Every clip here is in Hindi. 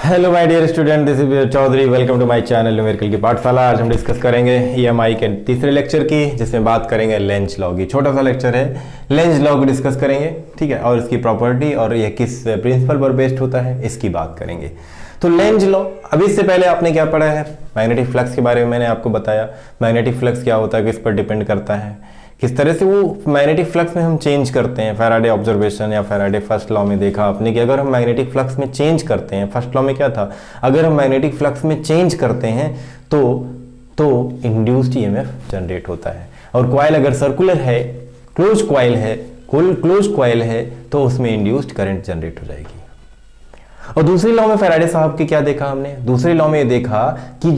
Hello my dear student, this is Chaudhary. Welcome to my channel numerical की पाठशाला। आज हम डिस्कस करेंगे ईएमआई के तीसरे लेक्चर की, जिसमें बात करेंगे लेंज लॉ की। छोटा सा लेक्चर है, लेंज लॉ को डिस्कस करेंगे, ठीक है, और इसकी प्रॉपर्टी और यह किस प्रिंसिपल पर बेस्ड होता है इसकी बात करेंगे। तो लेंज लॉ, अभी इससे पहले आपने क्या पढ़ा है, मैग्नेटिक फ्लक्स के बारे में मैंने आपको बताया। मैग्नेटिक फ्लक्स क्या होता है, किस पर डिपेंड करता है, किस तरह से वो मैग्नेटिक फ्लक्स में हम चेंज करते हैं। फैराडे ऑब्जर्वेशन या फैराडे फर्स्ट लॉ में देखा आपने कि अगर हम मैग्नेटिक फ्लक्स में चेंज करते हैं, फर्स्ट लॉ में क्या था, अगर हम मैग्नेटिक फ्लक्स में चेंज करते हैं तो इंड्यूस्ड ईएमएफ जनरेट होता है। और कॉइल अगर सर्कुलर है, क्लोज कॉइल है तो उसमें इंड्यूस्ड करंट जनरेट हो जाएगी। और दूसरी लॉ में फैराडे साहब की क्या देखा हमने, दूसरे लॉ में देखा कि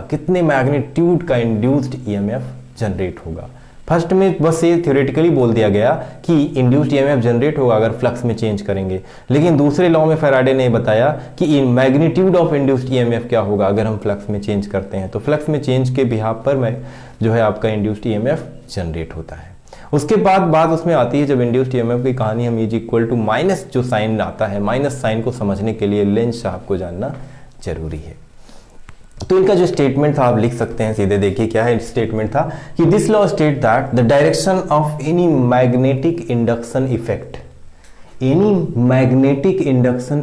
कितने मैग्नीट्यूड का इंड्यूस्ड ईएमएफ जनरेट होगा। फर्स्ट में बस ये थ्योरेटिकली बोल दिया गया कि इंड्यूस्ड ईएमएफ जनरेट होगा अगर फ्लक्स में चेंज करेंगे, लेकिन दूसरे लॉ में फैराडे ने बताया कि मैग्नीट्यूड ऑफ इंड्यूस्ड ईएमएफ क्या होगा अगर हम फ्लक्स में चेंज करते हैं। तो फ्लक्स में चेंज के बिहाफ पर जो है आपका इंड्यूस्ड ईएमएफ जनरेट होता है। उसके बाद बात उसमें आती है, जब इंड्यूस्ड ईएमएफ की कहानी हम इज इक्वल टू माइनस जो साइन आता है, माइनस साइन को समझने के लिए लेंज साहब को जानना जरूरी है। तो इनका जो स्टेटमेंट था आप लिख सकते हैं सीधे, देखिए क्या है स्टेटमेंट था कि this law state that the direction of any magnetic induction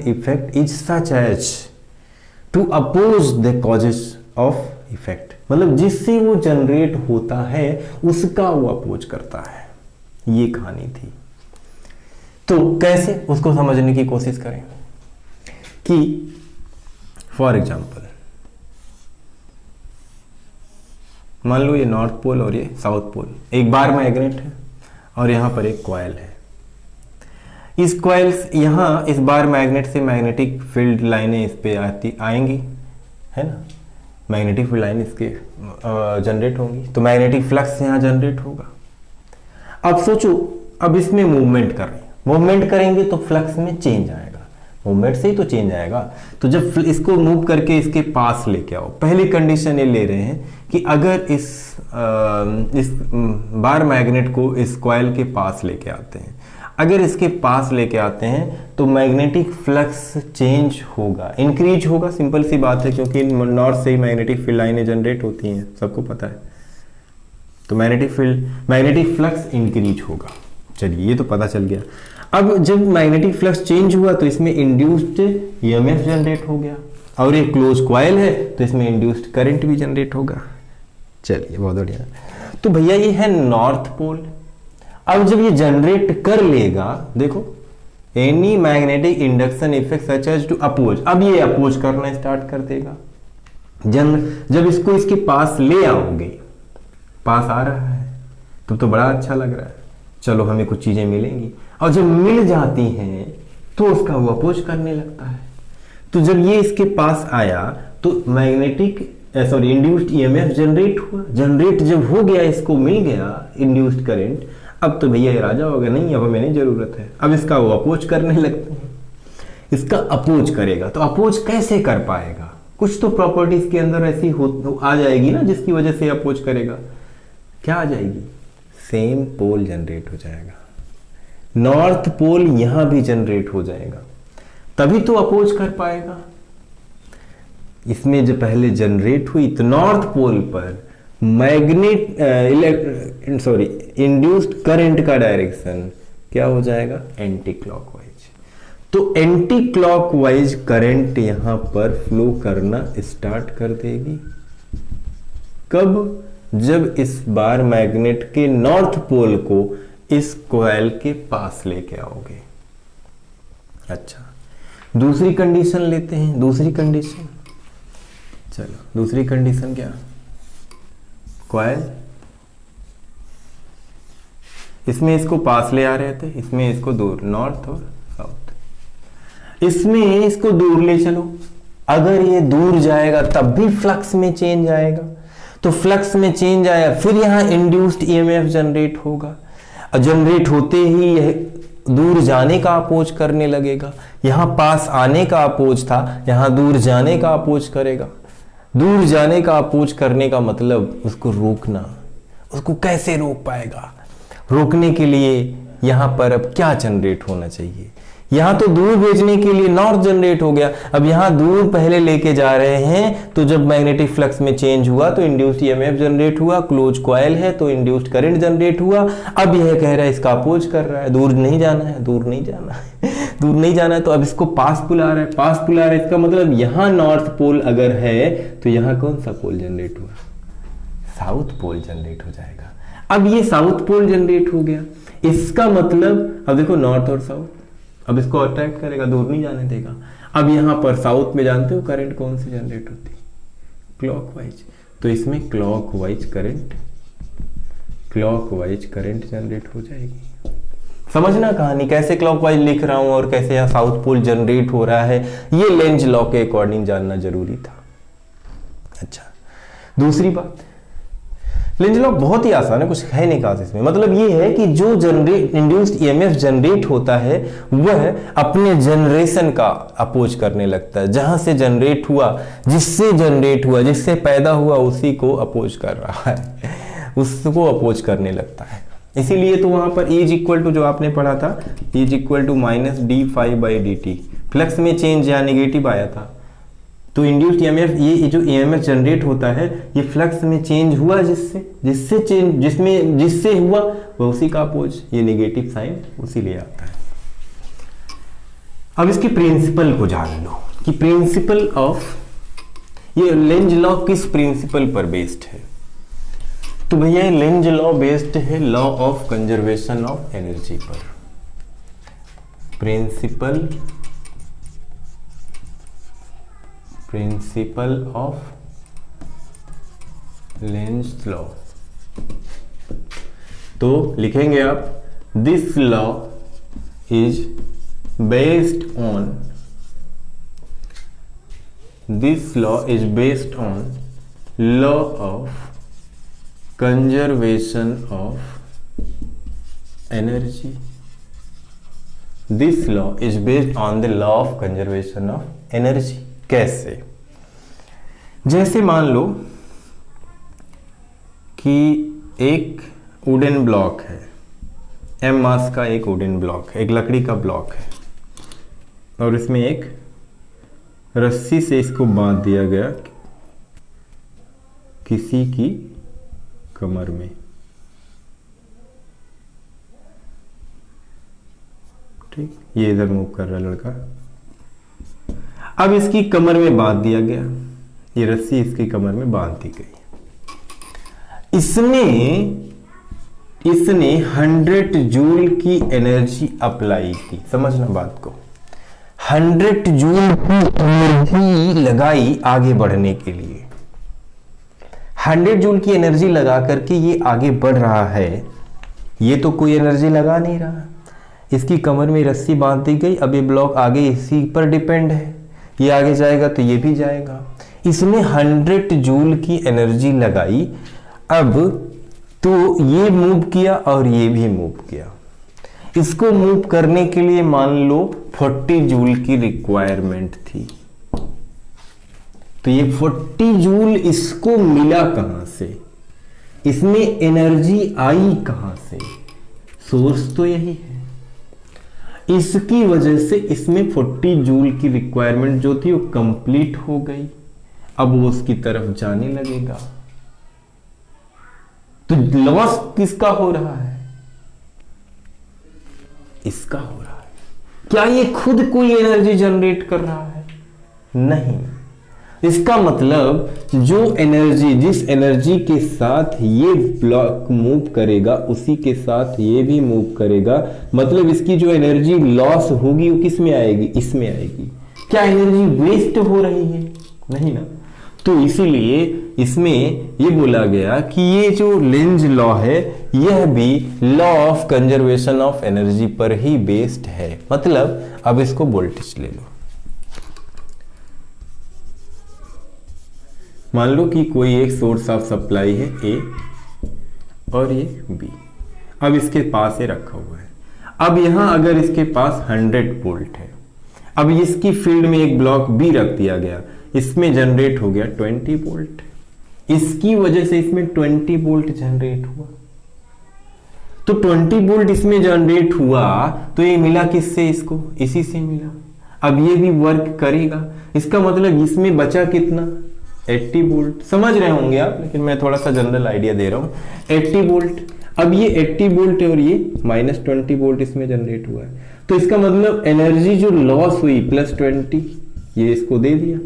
effect is such as to oppose the causes of effect. मतलब जिससे वो जनरेट होता है उसका वो अपोज करता है, ये कहानी थी। तो कैसे उसको समझने की कोशिश करें कि फॉर एग्जाम्पल मान लो ये नॉर्थ पोल और ये साउथ पोल, एक बार मैग्नेट है और यहां पर एक कॉइल है। इस कॉइल्स यहां इस बार मैग्नेट से मैग्नेटिक फील्ड लाइनें इस पे आएंगी, है ना, मैग्नेटिक फील्ड लाइन इसके जनरेट होंगी, तो मैग्नेटिक फ्लक्स यहां जनरेट होगा। अब सोचो, अब इसमें मूवमेंट कर रहे हैं, मूवमेंट करेंगे तो फ्लक्स में चेंज आएगा, मूवमेंट से ही तो चेंज आएगा। तो जब इसको मूव करके इसके पास लेके आओ, पहली कंडीशन ये ले रहे हैं कि अगर इस बार मैग्नेट को इस कॉइल के पास लेके आते हैं, अगर इसके पास लेके आते हैं तो मैग्नेटिक फ्लक्स चेंज होगा, इंक्रीज होगा। सिंपल सी बात है, क्योंकि नॉर्थ से ही मैग्नेटिक फील्ड लाइनें जनरेट होती हैं, सबको पता है। तो मैग्नेटिक फ्लक्स इंक्रीज होगा। चलिए, ये तो पता चल गया। अब जब मैग्नेटिक फ्लक्स चेंज हुआ तो इसमें इंड्यूस्ड ईएमएफ जनरेट हो गया, और ये क्लोज कॉइल है तो इसमें इंड्यूस्ड करंट भी जनरेट होगा। चलिए, बहुत बढ़िया। तो भैया ये है नॉर्थ पोल। अब जब ये जनरेट कर लेगा, देखो, any magnetic induction effect such as to oppose, अब ये अपोज करना स्टार्ट कर देगा। जब इसको इसके पास ले आओगे, पास आ रहा है तो बड़ा अच्छा लग रहा है, चलो हमें कुछ चीजें मिलेंगी। और जब मिल जाती हैं तो उसका वो अपोज करने लगता है। तो जब ये इसके पास आया तो इंड्यूस्ड ईएमएफ जनरेट हुआ। जनरेट जब हो गया, इसको मिल गया इंड्यूस्ड करंट, अब तो भैया ये राजा हो गया, नहीं अब हमें नहीं जरूरत है, अब इसका वो अपोज करने लगते हैं। इसका अपोज करेगा तो अपोज कैसे कर पाएगा, कुछ तो प्रॉपर्टीज के अंदर ऐसी आ जाएगी ना जिसकी वजह से अपोज करेगा। क्या आ जाएगी, सेम पोल जनरेट हो जाएगा, नॉर्थ पोल यहां भी जनरेट हो जाएगा, तभी तो अपोज कर पाएगा। इसमें जो पहले जनरेट हुई तो नॉर्थ पोल पर इंड्यूस्ड करंट का डायरेक्शन क्या हो जाएगा, एंटी क्लॉकवाइज। तो एंटी क्लॉकवाइज करंट यहां पर फ्लो करना स्टार्ट कर देगी। कब, जब इस बार मैग्नेट के नॉर्थ पोल को इस कॉइल के पास लेके आओगे। अच्छा, दूसरी कंडीशन लेते हैं। दूसरी कंडीशन, चलो दूसरी कंडीशन क्या, कॉइल इसमें इसको पास ले आ रहे थे, इसमें इसको दूर, नॉर्थ और साउथ, इसमें इसको दूर ले चलो। अगर ये दूर जाएगा तब भी फ्लक्स में चेंज आएगा, तो फ्लक्स में चेंज आया, फिर यहां इंड्यूस्ड ईएमएफ जनरेट होगा। जनरेट होते ही यह दूर जाने का अपोज करने लगेगा। यहां पास आने का अपोज था, यहां दूर जाने का अपोज करेगा। दूर जाने का अपोज करने का मतलब उसको रोकना। उसको कैसे रोक पाएगा, रोकने के लिए यहां पर अब क्या जनरेट होना चाहिए, यहां तो दूर भेजने के लिए नॉर्थ जनरेट हो गया। अब यहां दूर पहले लेके जा रहे हैं, तो जब मैग्नेटिक फ्लक्स में चेंज हुआ तो इंड्यूस्ड ईएमएफ जनरेट हुआ, क्लोज कॉइल है तो इंड्यूस्ड करंट जनरेट हुआ। अब यह कह रहा है इसका अपोज कर रहा है, दूर नहीं जाना है, दूर नहीं जाना है दूर नहीं जाना है, तो अब इसको पास बुला रहा है, पास बुला रहा है। इसका मतलब यहां नॉर्थ पोल अगर है तो यहां कौन सा पोल जनरेट हुआ? साउथ पोल जनरेट हो जाएगा। अब ये साउथ पोल जनरेट हो गया, इसका मतलब अब देखो नॉर्थ और साउथ, अब इसको अट्रैक्ट करेगा, दूर नहीं जाने देगा। अब यहां पर साउथ में जानते हो करंट कौन सी जनरेट होती है? क्लॉकवाइज। तो इसमें क्लॉकवाइज करंट जनरेट हो जाएगी। समझना कहानी कैसे क्लॉकवाइज लिख रहा हूं और कैसे यहां साउथ पोल जनरेट हो रहा है, ये लेंज लॉ के अकॉर्डिंग जानना जरूरी था। अच्छा, दूसरी बात, लेंज लॉ बहुत ही आसान है, कुछ है नहीं खास इसमें। मतलब ये है कि जो इंड्यूस्ड ईएमएफ जनरेट होता है वह अपने जनरेशन का अपोज करने लगता है। जहां से जनरेट हुआ, जिससे पैदा हुआ उसी को अपोज कर रहा है, उसको अपोज करने लगता है। इसीलिए तो वहां पर E इक्वल टू जो आपने पढ़ा था, E equal to minus d∅dt, flux में चेंज या नेगेटिव आया था। तो इंड्यूस्ड ईएमएफ, ये जो ईएमएफ जनरेट होता है ये फ्लक्स में चेंज हुआ, जिससे हुआ वो उसी का अपोज, ये नेगेटिव साइन उसी ले आता है। अब इसके प्रिंसिपल को जान लो कि प्रिंसिपल ऑफ, ये लेंज लॉ किस प्रिंसिपल पर बेस्ड है? तो भैया लेंज लॉ बेस्ड है law of conservation of energy पर। Principle of Lenz law. तो लिखेंगे आप, this law is based on law of conservation of energy. This law is based on the law of conservation of energy. कैसे? जैसे मान लो कि एक वुडन ब्लॉक है, m मास का एक वुडन ब्लॉक है, एक लकड़ी का ब्लॉक है, और इसमें एक रस्सी से इसको बांध दिया गया किसी की कमर में। ठीक, ये इधर मूव कर रहा है लड़का। अब इसकी कमर में बांध दिया गया, ये रस्सी इसकी कमर में बांध दी गई। इसने 100 जूल की एनर्जी अप्लाई की। समझना बात को, 100 जूल की एनर्जी लगाई आगे बढ़ने के लिए। 100 जूल की एनर्जी लगा करके ये आगे बढ़ रहा है। ये तो कोई एनर्जी लगा नहीं रहा, इसकी कमर में रस्सी बांध दी गई। अब ये ब्लॉक आगे इसी पर डिपेंड है, ये आगे जाएगा तो ये भी जाएगा। इसने 100 जूल की एनर्जी लगाई। अब तो ये मूव किया और ये भी मूव किया। इसको मूव करने के लिए मान लो 40 जूल की रिक्वायरमेंट थी। तो ये 40 जूल इसको मिला कहां से? इसमें एनर्जी आई कहां से? सोर्स तो यही है। इसकी वजह से इसमें 40 जूल की रिक्वायरमेंट जो थी वो कंप्लीट हो गई। अब वो उसकी तरफ जाने लगेगा। तो लॉस किसका हो रहा है? इसका हो रहा है। क्या ये खुद कोई एनर्जी जनरेट कर रहा है? नहीं। इसका मतलब जो एनर्जी, जिस एनर्जी के साथ ये ब्लॉक मूव करेगा उसी के साथ ये भी मूव करेगा। मतलब इसकी जो एनर्जी लॉस होगी वो किस में आएगी? इसमें आएगी। क्या एनर्जी वेस्ट हो रही है? नहीं ना। तो इसीलिए इसमें ये बोला गया कि ये जो लेंज लॉ है यह भी law of conservation of energy पर ही बेस्ड है। मतलब अब इसको वोल्टेज ले लो। मान लो कि कोई एक सोर्स ऑफ सप्लाई है ए और ये बी। अब इसके पास ये रखा हुआ है। अब यहां अगर इसके पास 100 वोल्ट है, अब इसकी फील्ड में एक ब्लॉक बी रख दिया गया, इसमें जनरेट हो गया 20 वोल्ट। इसकी वजह से इसमें 20 वोल्ट जनरेट हुआ। तो 20 वोल्ट इसमें जनरेट हुआ तो ये मिला किससे, इसको इसी से मिला। अब ये भी वर्क करेगा, इसका मतलब इसमें बचा कितना, 80 वोल्ट। समझ रहे होंगे आप, लेकिन मैं थोड़ा सा जनरल आइडिया दे रहा हूं। 80 वोल्ट, अब ये 80 वोल्ट है और ये -20 वोल्ट इसमें जनरेट हुआ है, तो इसका मतलब एनर्जी जो लॉस हुई +20, ये इसको दे दिया।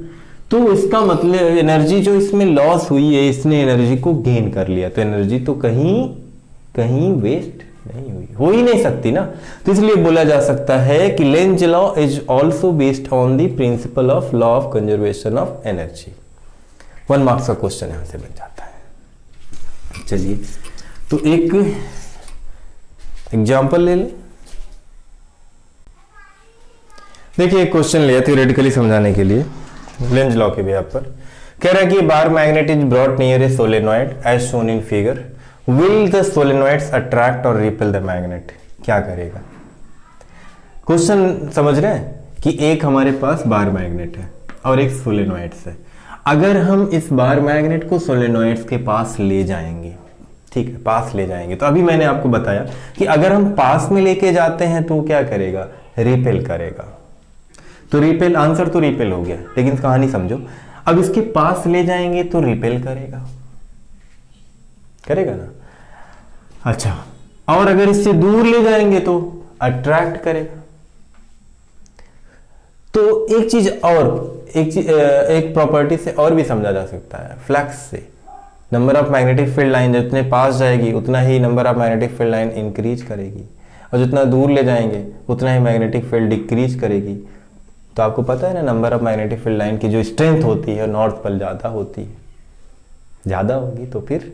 तो इसका मतलब एनर्जी जो इसमें लॉस हुई है, इसने एनर्जी को गेन कर लिया, तो एनर्जी तो कहीं वेस्ट नहीं हुई, हो ही नहीं सकती ना। तो इसलिए बोला जा सकता है कि Lenz law is also based on the principle of law of conservation of energy. 1 marks का क्वेश्चन यहां से बन जाता है। चलिए तो एक एग्जाम्पल ले लें। देखिए एक क्वेश्चन लिया थ्योरेटिकली समझाने के लिए लेंज लॉ के बेस पर। कह रहा है कि bar magnet is brought near a solenoid as shown in figure, will the solenoids attract और रिपेल द मैग्नेट। क्या करेगा? क्वेश्चन समझ रहे हैं कि एक हमारे पास बार मैग्नेट है और एक सोलेनॉइड्स है। अगर हम इस बार मैग्नेट को सोलेनॉइड्स के पास ले जाएंगे, ठीक है, पास ले जाएंगे, तो अभी मैंने आपको बताया कि अगर हम पास में लेके जाते हैं तो क्या करेगा, रिपेल करेगा। तो रिपेल, आंसर तो रिपेल हो गया, लेकिन कहानी समझो। अब इसके पास ले जाएंगे तो रिपेल करेगा ना। अच्छा, और अगर इससे दूर ले जाएंगे तो अट्रैक्ट करेगा। तो एक प्रॉपर्टी से और भी समझा जा सकता है, फ्लक्स से। Number of magnetic field line जितने पास जाएगी उतना ही number of magnetic field line increase करेगी, और जितना दूर ले जाएंगे उतना ही मैग्नेटिक फील्ड डिक्रीज करेगी। तो आपको पता है ना, number of magnetic field line की जो स्ट्रेंथ होती है नॉर्थ पोल ज़्यादा होती है, ज़्यादा होगी, तो फिर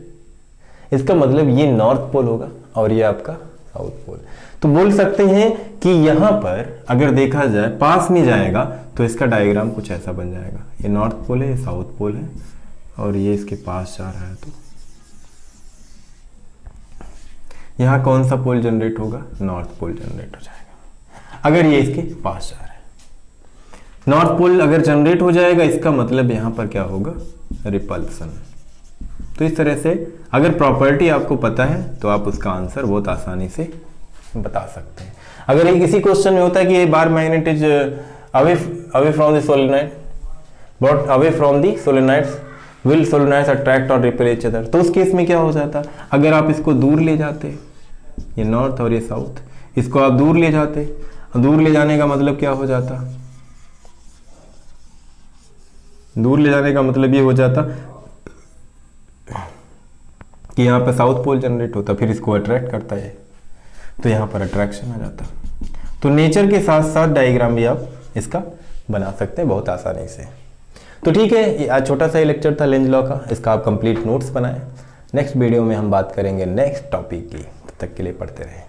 इसका मतलब ये नॉर्थ पोल होगा और ये आपका साउथ पोल। तो बोल सकते हैं कि यहाँ पर अगर देखा जाए पास में जाएगा तो इसका डायग्राम कुछ ऐसा बन जाएगा। ये नॉर्थ पोल है, ये साउथ पोल है, और ये इसके पास जा रहा है, तो यहाँ कौन सा पोल जनरेट होगा, नॉर्थ पोल जनरेट हो जाएगा अगर ये इसके पास जा रहा है। नॉर्थ पोल अगर जनरेट हो जाएगा, इसका मतलब यहाँ पर क्या होगा, रिपल्सन। तो इस तरह से अगर प्रॉपर्टी आपको पता है तो आप उसका आंसर बहुत आसानी से बता सकते हैं। अगर ये किसी क्वेश्चन में होता है कि ये bar magnet is away from the solenoid, brought away from the solenoids, will solenoids attract और रिपेल ईच अदर, तो उस केस में क्या हो जाता, अगर आप इसको दूर ले जाते, ये नॉर्थ और ये साउथ, इसको आप दूर ले जाते, दूर ले जाने का मतलब क्या हो जाता, दूर ले जाने का मतलब ये हो जाता कि यहाँ पर साउथ पोल जनरेट होता, फिर इसको अट्रैक्ट करता है, तो यहाँ पर अट्रैक्शन आ जाता। तो नेचर के साथ साथ डायग्राम भी आप इसका बना सकते हैं बहुत आसानी से। तो ठीक है, ये आज छोटा सा ही लेक्चर था लेंज लॉ का, इसका आप कंप्लीट नोट्स बनाएं। नेक्स्ट वीडियो में हम बात करेंगे नेक्स्ट टॉपिक की, तब तक के लिए पढ़ते रहें।